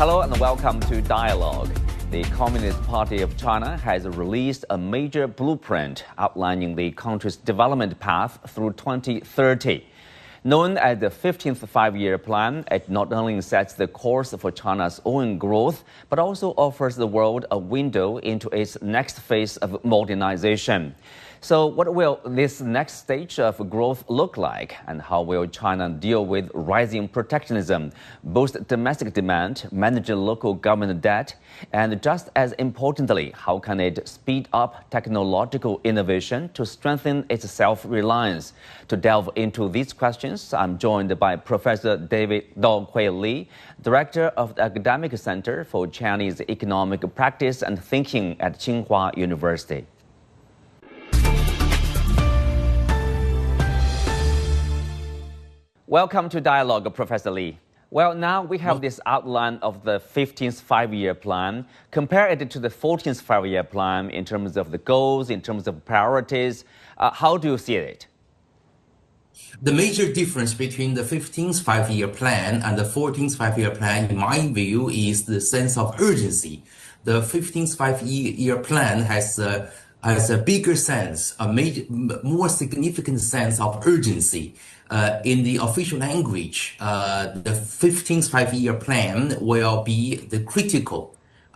Hello and welcome to Dialogue. The Communist Party of China has released a major blueprint outlining the country's development path through 2030. Known as the 15th Five-Year Plan, it not only sets the course for China's own growth, but also offers the world a window into its next phase of modernization. So what will this next stage of growth look like, and how will China deal with rising protectionism, boost domestic demand, manage local government debt, and just as importantly, how can it speed up technological innovation to strengthen its self-reliance? To delve into these questions, I'm joined by Professor Daokui Li, Director of the Academic Center for Chinese Economic Practice and Thinking at Tsinghua University. Welcome to Dialogue, Professor Li. Well, now we have this outline of the 15th Five-Year Plan. Compare it to the 14th Five-Year Plan in terms of the goals, in terms of priorities. How do you see it? The major difference between the 15th Five-Year Plan and the 14th Five-Year Plan, in my view, is the sense of urgency. The 15th Five-Year Plan has a bigger sense, more significant sense of urgency. In the official language, the 15th Five-Year Plan will be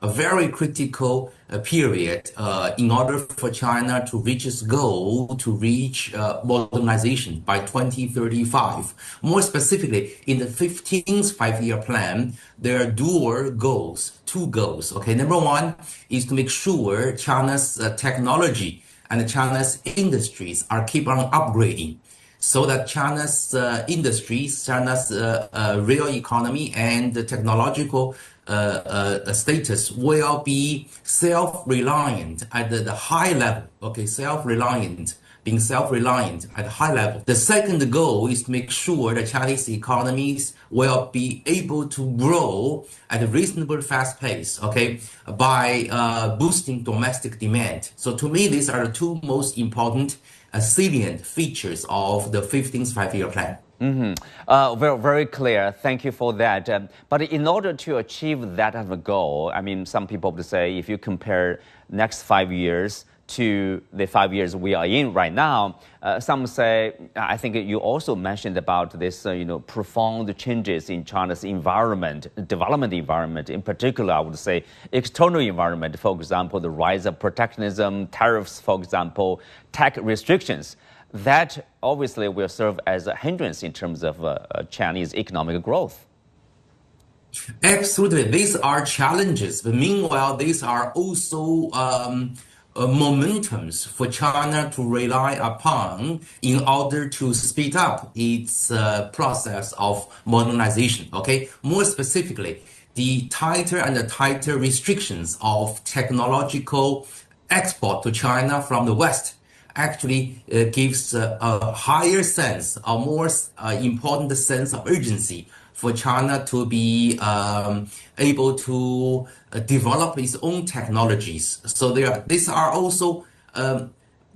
a very critical period in order for China to reach its goal to reach modernization by 2035. More specifically, in the 15th Five-Year Plan, there are two goals. Okay, number one is to make sure China's technology and China's industries keep on upgrading, so that China's industries, China's real economy and the technological status will be self-reliant at the high level. Okay, being self-reliant at a high level. The second goal is to make sure that Chinese economies will be able to grow at a reasonable fast pace, okay, by boosting domestic demand. So to me, these are the two most important salient features of the 15th Five-Year Plan. Very, very clear. Thank you for that. But in order to achieve that as a goal, I mean, some people would say if you compare next 5 years to the 5 years we are in right now, some say, I think you also mentioned about this, profound changes in China's environment, development environment, in particular, I would say external environment, for example, the rise of protectionism, tariffs, for example, tech restrictions. That obviously will serve as a hindrance in terms of Chinese economic growth. Absolutely. These are challenges, but meanwhile, these are also momentums for China to rely upon in order to speed up its process of modernization. Okay, more specifically, the tighter and the tighter restrictions of technological export to China from the West actually gives a higher sense, a more important sense of urgency for China to be able to develop its own technologies. So these are also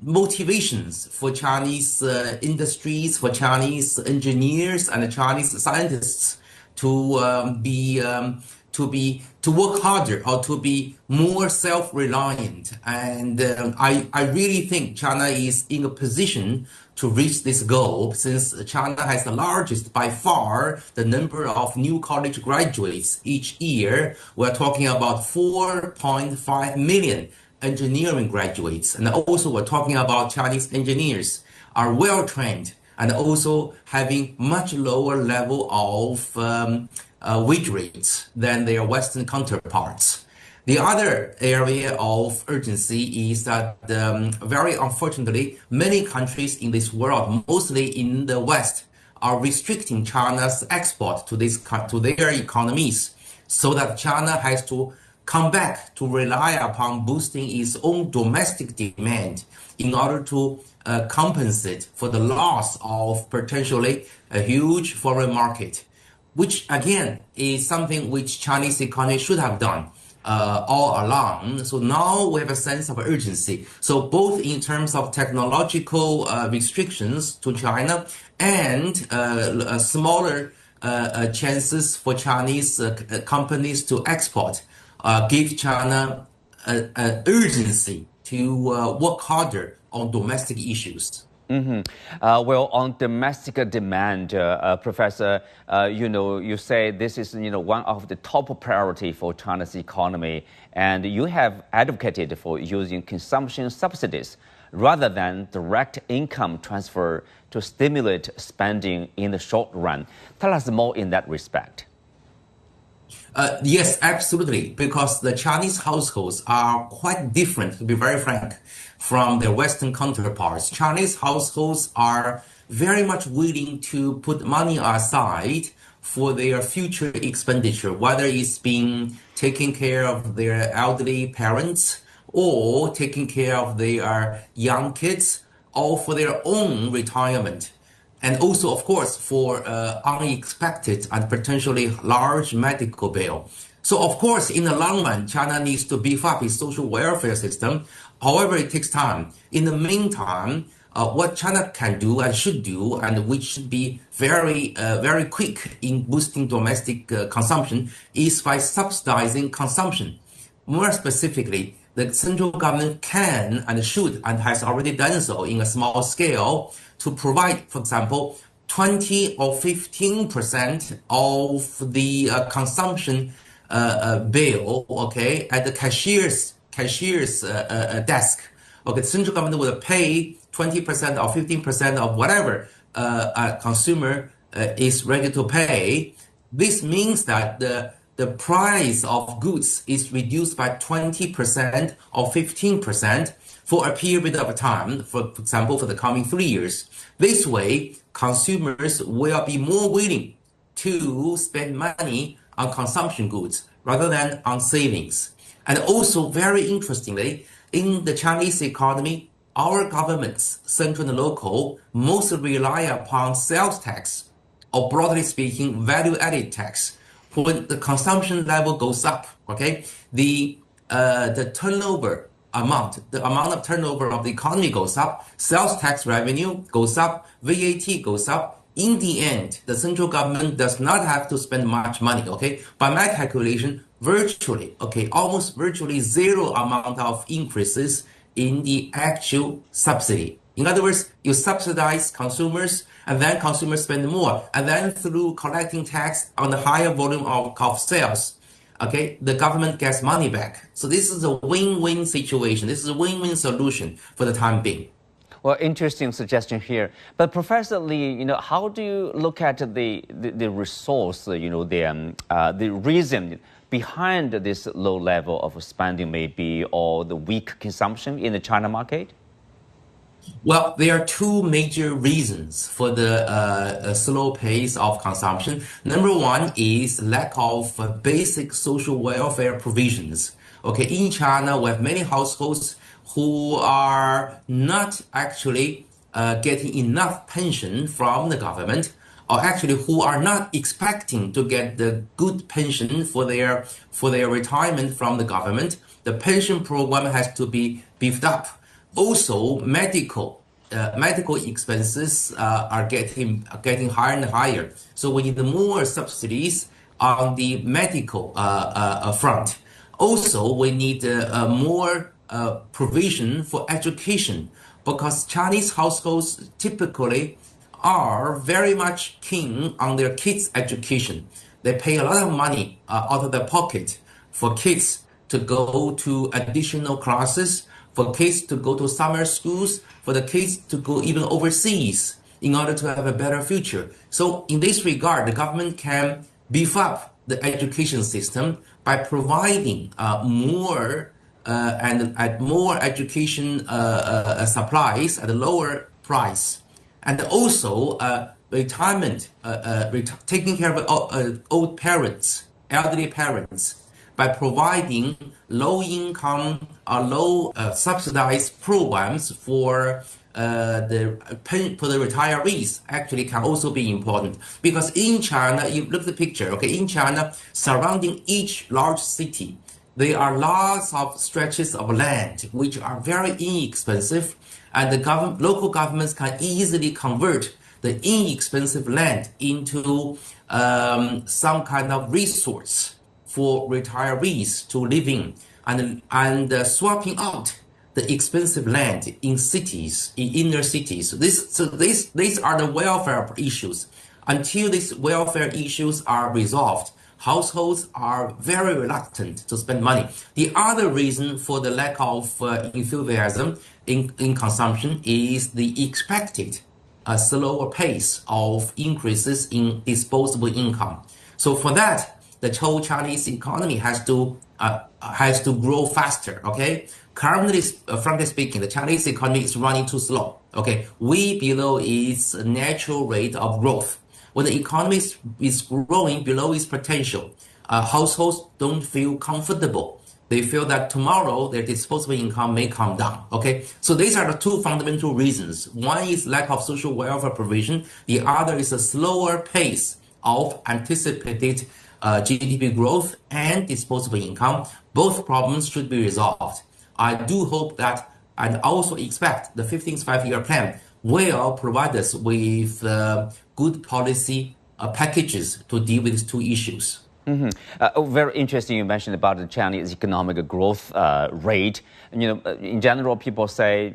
motivations for Chinese industries, for Chinese engineers and Chinese scientists to work harder or to be more self-reliant. And I really think China is in a position to reach this goal, since China has the largest, by far, the number of new college graduates each year. We're talking about 4.5 million engineering graduates. And also we're talking about Chinese engineers are well-trained and also having much lower level of wage rates than their Western counterparts. The other area of urgency is that, very unfortunately, many countries in this world, mostly in the West, are restricting China's export to their economies, so that China has to come back to rely upon boosting its own domestic demand in order to compensate for the loss of potentially a huge foreign market, which again is something which Chinese economy should have done all along. So now we have a sense of urgency. So both in terms of technological restrictions to China and smaller chances for Chinese companies to export, give China urgency to work harder on domestic issues. Well, on domestic demand, Professor, you say this is, one of the top priority for China's economy, and you have advocated for using consumption subsidies rather than direct income transfer to stimulate spending in the short run. Tell us more in that respect. Yes, absolutely, because the Chinese households are quite different, to be very frank, from their Western counterparts. Chinese households are very much willing to put money aside for their future expenditure, whether it's being taking care of their elderly parents or taking care of their young kids or for their own retirement. And also, of course, for unexpected and potentially large medical bill. So, of course, in the long run, China needs to beef up its social welfare system. However, it takes time. In the meantime, what China can do and should do, and which should be very quick in boosting domestic consumption, is by subsidizing consumption. More specifically, the central government can and should and has already done so in a small scale to provide, for example, 20 or 15% of the consumption bill, okay, at the cashier's desk. Okay, the central government will pay 20% or 15% of whatever a consumer is ready to pay. This means that the price of goods is reduced by 20% or 15% for a period of time, for example, for the coming 3 years. This way, consumers will be more willing to spend money on consumption goods rather than on savings. And also, very interestingly, in the Chinese economy, our governments, central and local, mostly rely upon sales tax, or broadly speaking, value-added tax. When the consumption level goes up, okay, the turnover amount, the amount of turnover of the economy goes up, sales tax revenue goes up, VAT goes up. In the end, the central government does not have to spend much money, okay? By my calculation, virtually, okay, almost virtually zero amount of increases in the actual subsidy. In other words, you subsidize consumers, and then consumers spend more, and then through collecting tax on the higher volume of sales, okay, the government gets money back. So this is a win-win situation. This is a win-win solution for the time being. Well, interesting suggestion here. But Professor Li, how do you look at the resource, the reason behind this low level of spending maybe, or the weak consumption in the China market? Well, there are two major reasons for the slow pace of consumption. Number one is lack of basic social welfare provisions. Okay, in China, we have many households who are not actually getting enough pension from the government, or actually who are not expecting to get the good pension for their retirement from the government. The pension program has to be beefed up. Also, medical expenses are getting higher and higher. So we need more subsidies on the medical front. Also, we need more provision for education, because Chinese households typically are very much keen on their kids' education. They pay a lot of money out of their pocket for kids to go to additional classes, for kids to go to summer schools, for the kids to go even overseas in order to have a better future. So in this regard, the government can beef up the education system by providing more education supplies at a lower price. And also retirement, taking care of old parents, elderly parents, by providing low-income or low subsidized programs for the retirees actually can also be important. Because in China, you look at the picture, okay, in China, surrounding each large city, there are lots of stretches of land which are very inexpensive, and the local governments can easily convert the inexpensive land into some kind of resource for retirees to live in, and swapping out the expensive land in cities, in inner cities. These are the welfare issues. Until these welfare issues are resolved, households are very reluctant to spend money. The other reason for the lack of enthusiasm in consumption is the expected slower pace of increases in disposable income. So for that, the whole Chinese economy has to grow faster. Okay, currently, frankly speaking, the Chinese economy is running too slow. Okay, way below its natural rate of growth. When the economy is growing below its potential, households don't feel comfortable. They feel that tomorrow their disposable income may come down. Okay, so these are the two fundamental reasons. One is lack of social welfare provision. The other is a slower pace of anticipated GDP growth and disposable income. Both problems should be resolved. I do hope that, and also expect, the 15th five-year plan will provide us with good policy packages to deal with these two issues. Very interesting. You mentioned about the Chinese economic growth rate. In general, people say,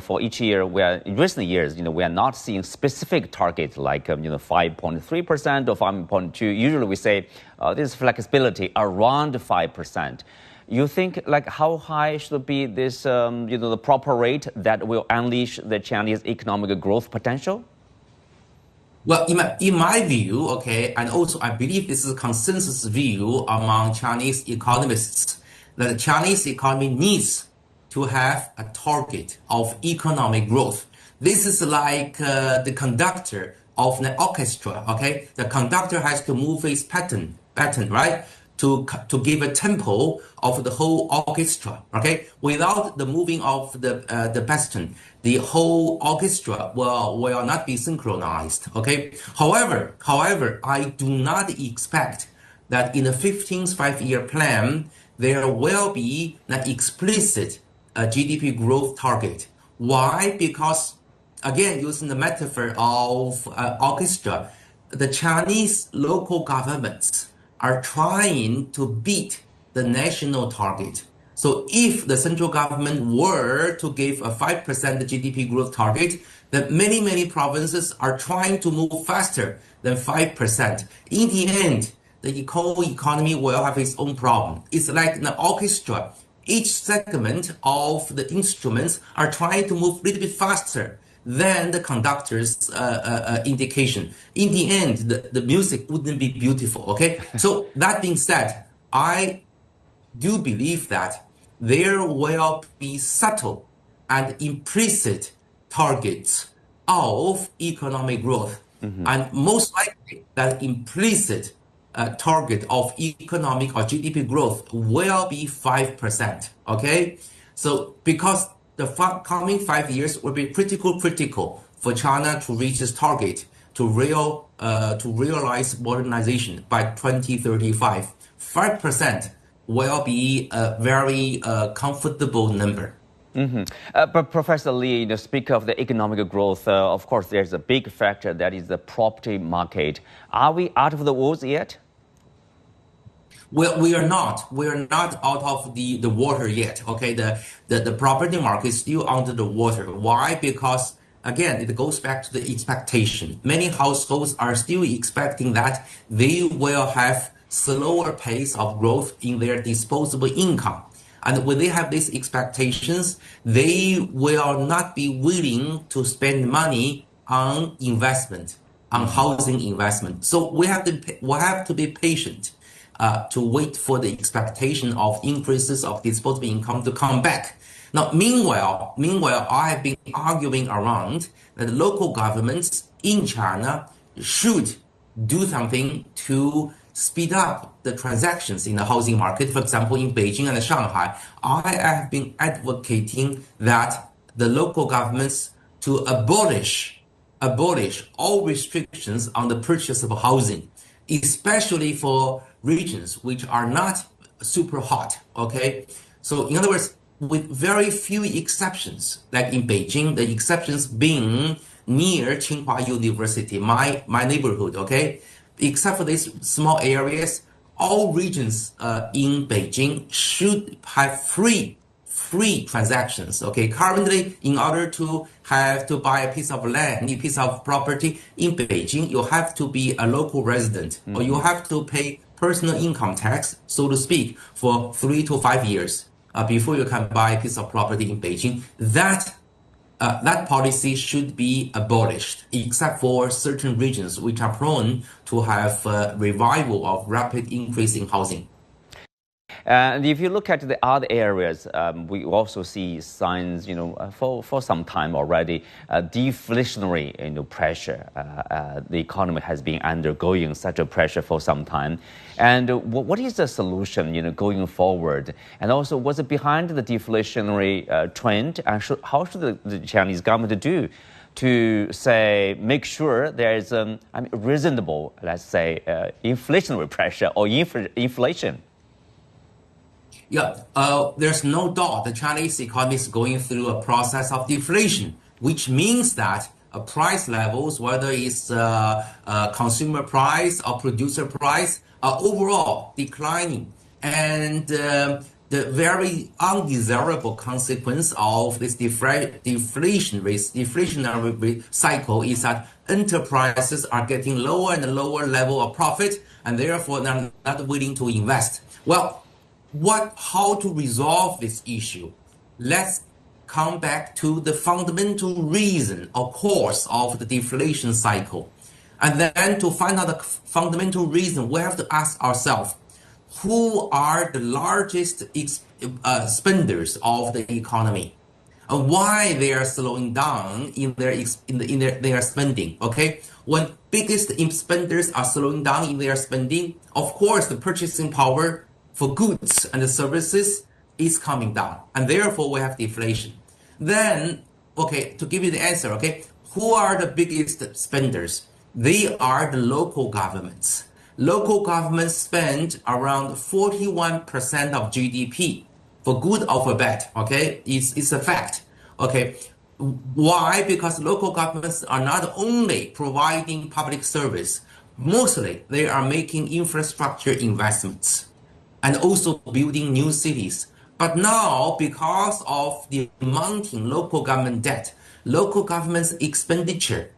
for each year, in recent years, we are not seeing specific targets like, 5.3% or 5.2. Usually, we say this flexibility around 5%. You think, how high should be this, the proper rate that will unleash the Chinese economic growth potential? Well, in my view, okay, and also I believe this is a consensus view among Chinese economists, that the Chinese economy needs to have a target of economic growth. This is like the conductor of an orchestra, okay? The conductor has to move his pattern, right? To give a tempo of the whole orchestra, okay? Without the moving of the baton, the whole orchestra will not be synchronized, okay? However, I do not expect that in the 15th five-year plan, there will be an explicit GDP growth target. Why? Because, again, using the metaphor of orchestra, the Chinese local governments are trying to beat the national target. So if the central government were to give a 5% GDP growth target, then many provinces are trying to move faster than 5%. In the end, the whole economy will have its own problem. It's like an orchestra. Each segment of the instruments are trying to move a little bit faster than the conductor's indication. In the end, the music wouldn't be beautiful, okay? So that being said, I do believe that there will be subtle and implicit targets of economic growth. And most likely that implicit target of economic or GDP growth will be 5%, okay? So because the coming 5 years will be critical for China to reach its target to realize modernization by 2035. 5% will be a very comfortable number. But Professor Li, speak of the economic growth. Of course, there's a big factor that is the property market. Are we out of the woods yet? Well, we are not. We are not out of the water yet. Okay, the property market is still under the water. Why? Because again, it goes back to the expectation. Many households are still expecting that they will have slower pace of growth in their disposable income. And when they have these expectations, they will not be willing to spend money on investment, on housing investment. So we have to be patient to wait for the expectation of increases of disposable income to come back. Now, meanwhile, I have been arguing around that local governments in China should do something to speed up the transactions in the housing market. For example, in Beijing and Shanghai, I have been advocating that the local governments to abolish all restrictions on the purchase of housing, especially for regions which are not super hot, okay? So in other words, with very few exceptions, like in Beijing, the exceptions being near Tsinghua University, my neighborhood, okay? except for these small areas, all regions in Beijing should have free transactions. Okay, currently, in order to have to buy a piece of land, a piece of property in Beijing, you have to be a local resident, or you have to pay personal income tax, so to speak, for 3 to 5 years before you can buy a piece of property in Beijing. That policy should be abolished, except for certain regions which are prone to have revival of rapid increase in housing. And if you look at the other areas, we also see signs, for some time already, deflationary, pressure. The economy has been undergoing such a pressure for some time. And what is the solution, going forward? And also, what's behind the deflationary trend? And how should the Chinese government do to make sure there is reasonable, let's say, inflationary pressure or inflation? Yeah, there's no doubt the Chinese economy is going through a process of deflation, which means that price levels, whether it's consumer price or producer price, are overall declining. And the very undesirable consequence of this deflationary cycle is that enterprises are getting lower and lower level of profit, and therefore they're not willing to invest. Well, how to resolve this issue? Let's come back to the fundamental reason or cause of the deflation cycle. And then to find out the fundamental reason, we have to ask ourselves, who are the largest spenders of the economy? And why they are slowing down in their spending? Okay, when biggest spenders are slowing down in their spending, of course the purchasing power for goods and services is coming down, and therefore we have deflation. Then, okay, to give you the answer, okay, who are the biggest spenders? They are the local governments. Local governments spend around 41% of GDP, for good or for bad, okay? It's a fact, okay? Why? Because local governments are not only providing public service, mostly they are making infrastructure investments and also building new cities. But now, because of the mounting local government debt, local government's expenditure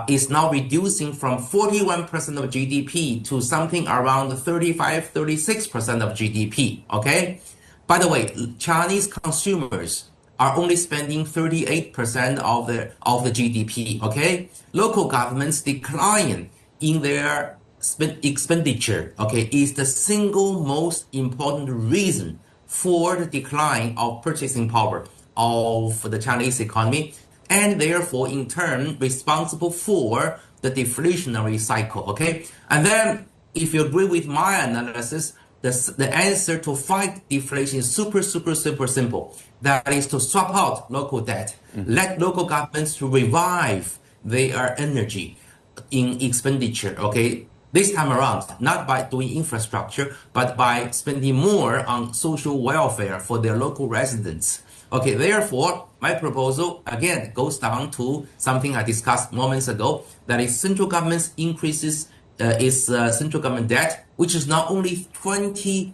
is now reducing from 41% of GDP to something around 35-36% of GDP, okay? By the way, Chinese consumers are only spending 38% of the GDP, okay? Local governments decline in their expenditure, okay, is the single most important reason for the decline of purchasing power of the Chinese economy, and therefore in turn responsible for the deflationary cycle, okay? And then if you agree with my analysis, the answer to fight deflation is super simple. That is to swap out local debt, let local governments to revive their energy in expenditure, okay? This time around, not by doing infrastructure, but by spending more on social welfare for their local residents. Okay, therefore, my proposal, again, goes down to something I discussed moments ago, that is central government increases its central government debt, which is not only 28%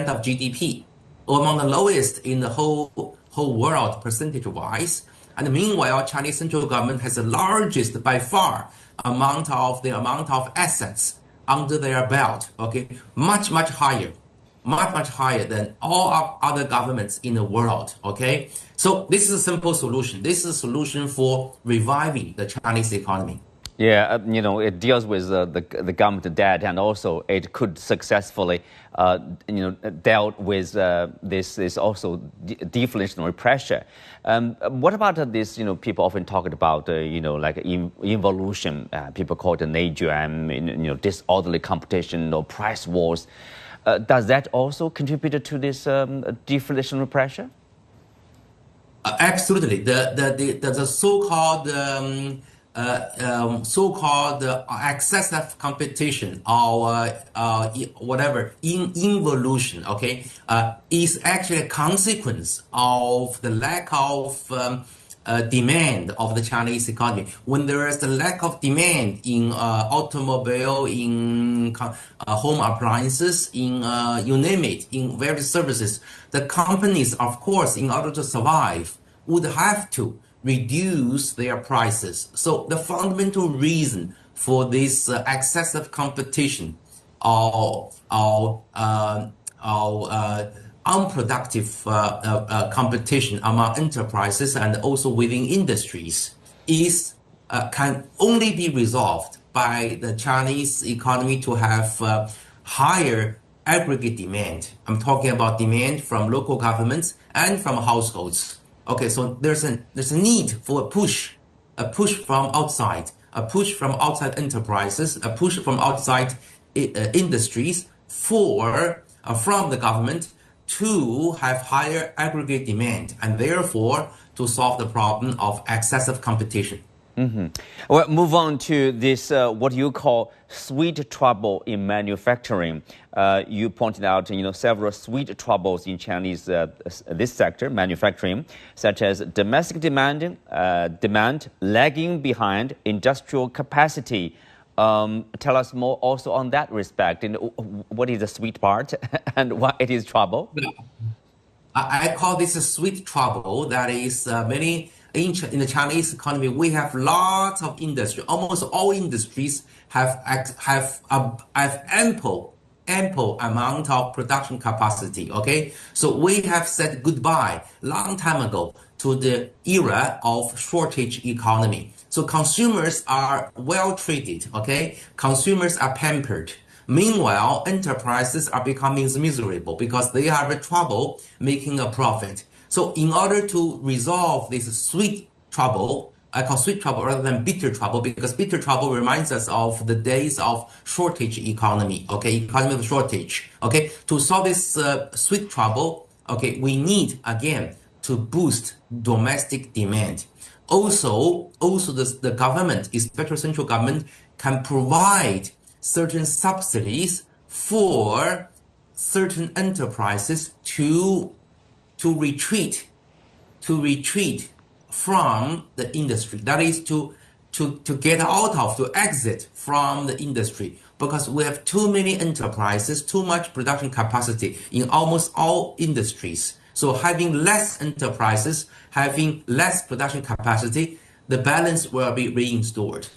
of GDP, among the lowest in the whole world percentage-wise. And meanwhile, Chinese central government has the largest by far amount of assets under their belt, okay, much higher than all other governments in the world, okay? So this is a simple solution. This is a solution for reviving the Chinese economy. Yeah, it deals with the government debt, and also it could successfully, dealt with this also deflationary pressure. What about this? People often talk about, like involution. People call it a disorderly competition or price wars. Does that also contribute to this deflationary pressure? Absolutely. The so-called excessive competition or whatever involution, okay, is actually a consequence of the lack of demand of the Chinese economy. When there is a lack of demand in automobile, in home appliances, in you name it, in various services, the companies, of course, in order to survive, would have to reduce their prices. So the fundamental reason for this excessive competition or unproductive competition among enterprises and also within industries is can only be resolved by the Chinese economy to have higher aggregate demand. I'm talking about demand from local governments and from households. Okay, so there's a need for a push from outside, a push from outside enterprises, a push from outside industries from the government to have higher aggregate demand and therefore to solve the problem of excessive competition. Well, move on to this, what you call sweet trouble in manufacturing. You pointed out, several sweet troubles in Chinese this sector, manufacturing, such as domestic demand lagging behind industrial capacity. Tell us more also on that respect. And what is the sweet part and why it is trouble? I call this a sweet trouble. That is many in the Chinese economy. We have lots of industry. Almost all industries have ample amount of production capacity. Okay, so we have said goodbye long time ago to the era of shortage economy. So consumers are well treated. Okay, consumers are pampered. Meanwhile, enterprises are becoming miserable because they have trouble making a profit. So in order to resolve this sweet trouble, I call sweet trouble rather than bitter trouble, because bitter trouble reminds us of the days of shortage economy, okay, economy of shortage, okay. To solve this sweet trouble, okay, we need, again, to boost domestic demand. Also the government, especially central government, can provide certain subsidies for certain enterprises to retreat from the industry. That is to get out of, to exit from the industry, because we have too many enterprises, too much production capacity in almost all industries. So having less enterprises, having less production capacity, the balance will be reinstored.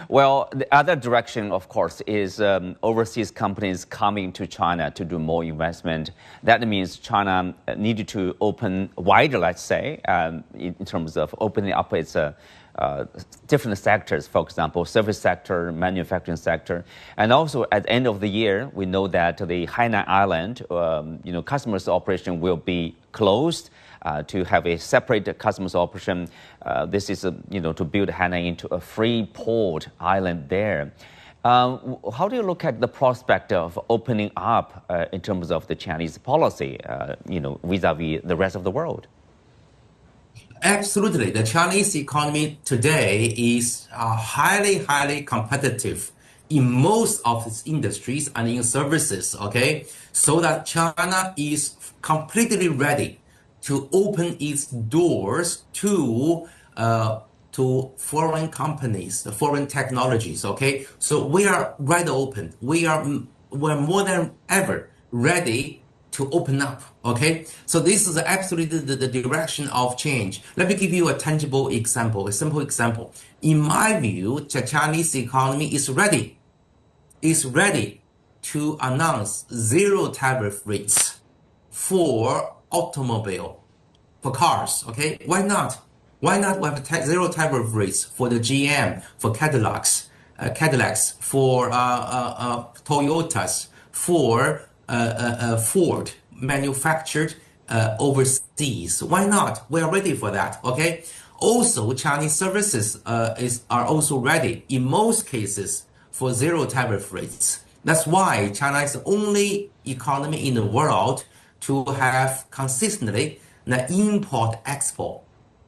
Well, the other direction, of course, is overseas companies coming to China to do more investment. That means China needed to open wider, let's say, in terms of opening up its different sectors, for example, service sector, manufacturing sector. And also at the end of the year, we know that the Hainan Island, customers operation will be closed. To have a separate customs operation. This is, to build Hainan into a free port island there. How do you look at the prospect of opening up in terms of the Chinese policy, vis-a-vis the rest of the world? Absolutely. The Chinese economy today is highly competitive in most of its industries and in services, okay? So that China is completely ready to open its doors to foreign companies, foreign technologies. Okay, so we are wide open. We're more than ever ready to open up. Okay, so this is absolutely the direction of change. Let me give you a tangible example, a simple example. In my view, the Chinese economy is ready to announce zero tariff rates for automobile, for cars. Okay, why not? Why not we have zero tariff rates for the GM, for Cadillacs, for Toyotas, for Ford, manufactured overseas? Why not? We are ready for that. Okay. Also, Chinese services are also ready in most cases for zero tariff rates. That's why China is the only economy in the world to have consistently the import-export.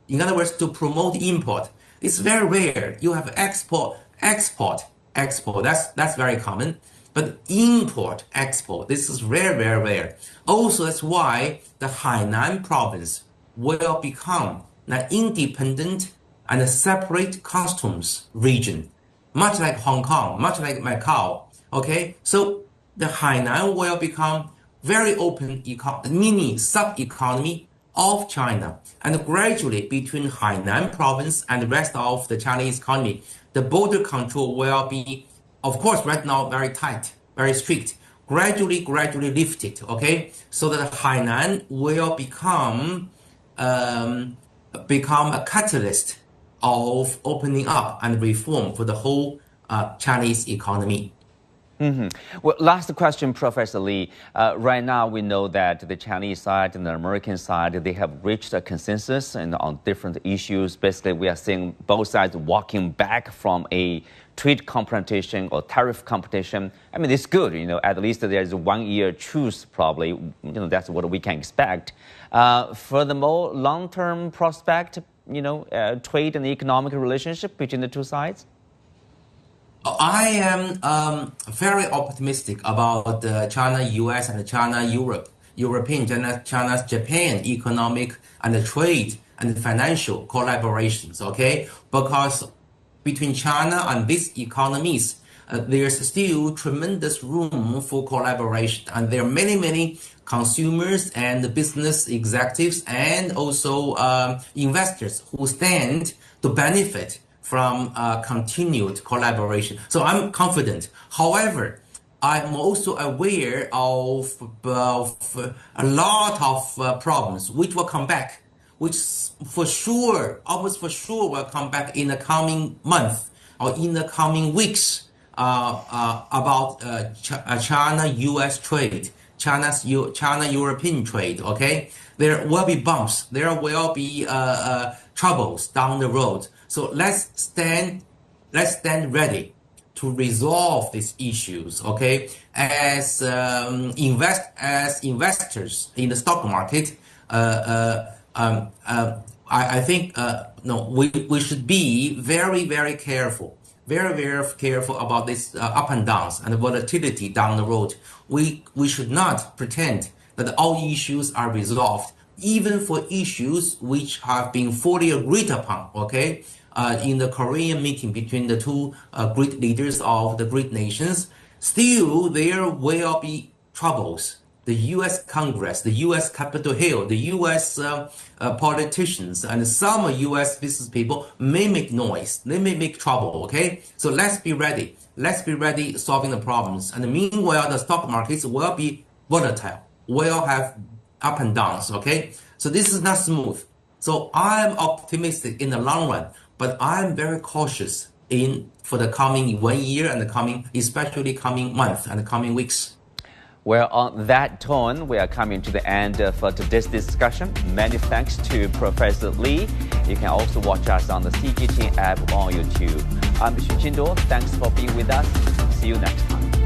In other words, to promote import. It's very rare. You have export. That's very common. But import-export, this is very rare. Also, that's why the Hainan province will become an independent and a separate customs region, much like Hong Kong, much like Macau. Okay, so the Hainan will become very open mini sub-economy of China, and gradually between Hainan province and the rest of the Chinese economy, the border control will be, of course, right now very tight, very strict, gradually lifted. Okay, so that Hainan will become a catalyst of opening up and reform for the whole Chinese economy. Well, last question, Professor Li. Right now, we know that the Chinese side and the American side, they have reached a consensus on different issues. Basically, we are seeing both sides walking back from a trade competition or tariff competition. I mean, it's good, at least there's a 1 year truce probably. That's what we can expect. Furthermore, long-term prospect, trade and economic relationship between the two sides? I am very optimistic about China-US and China-Europe, China-Japan economic and trade and financial collaborations, okay? Because between China and these economies, there's still tremendous room for collaboration. And there are many consumers and business executives and also investors who stand to benefit from continued collaboration. So I'm confident. However, I'm also aware of a lot of problems which will come back, which almost for sure will come back in the coming month or in the coming weeks about China-US trade, China-European trade, okay? There will be bumps, there will be troubles down the road. So let's stand ready to resolve these issues, okay? As investors in the stock market, I think we should be very careful, very careful about this up and downs and volatility down the road. We should not pretend that all issues are resolved, even for issues which have been fully agreed upon, okay? In the Korean meeting between the two great leaders of the great nations, still there will be troubles. The U.S. Congress, the U.S. Capitol Hill, the U.S. Politicians, and some U.S. business people may make noise. They may make trouble, okay? So let's be ready. Let's be ready solving the problems. And meanwhile, the stock markets will be volatile, will have up and downs, okay? So this is not smooth. So I'm optimistic in the long run, but I'm very cautious for the coming 1 year and especially coming month and the coming weeks. Well, on that tone, we are coming to the end of today's discussion. Many thanks to Professor Li. You can also watch us on the CGT app on YouTube. I'm Xu Qinduo. Thanks for being with us. See you next time.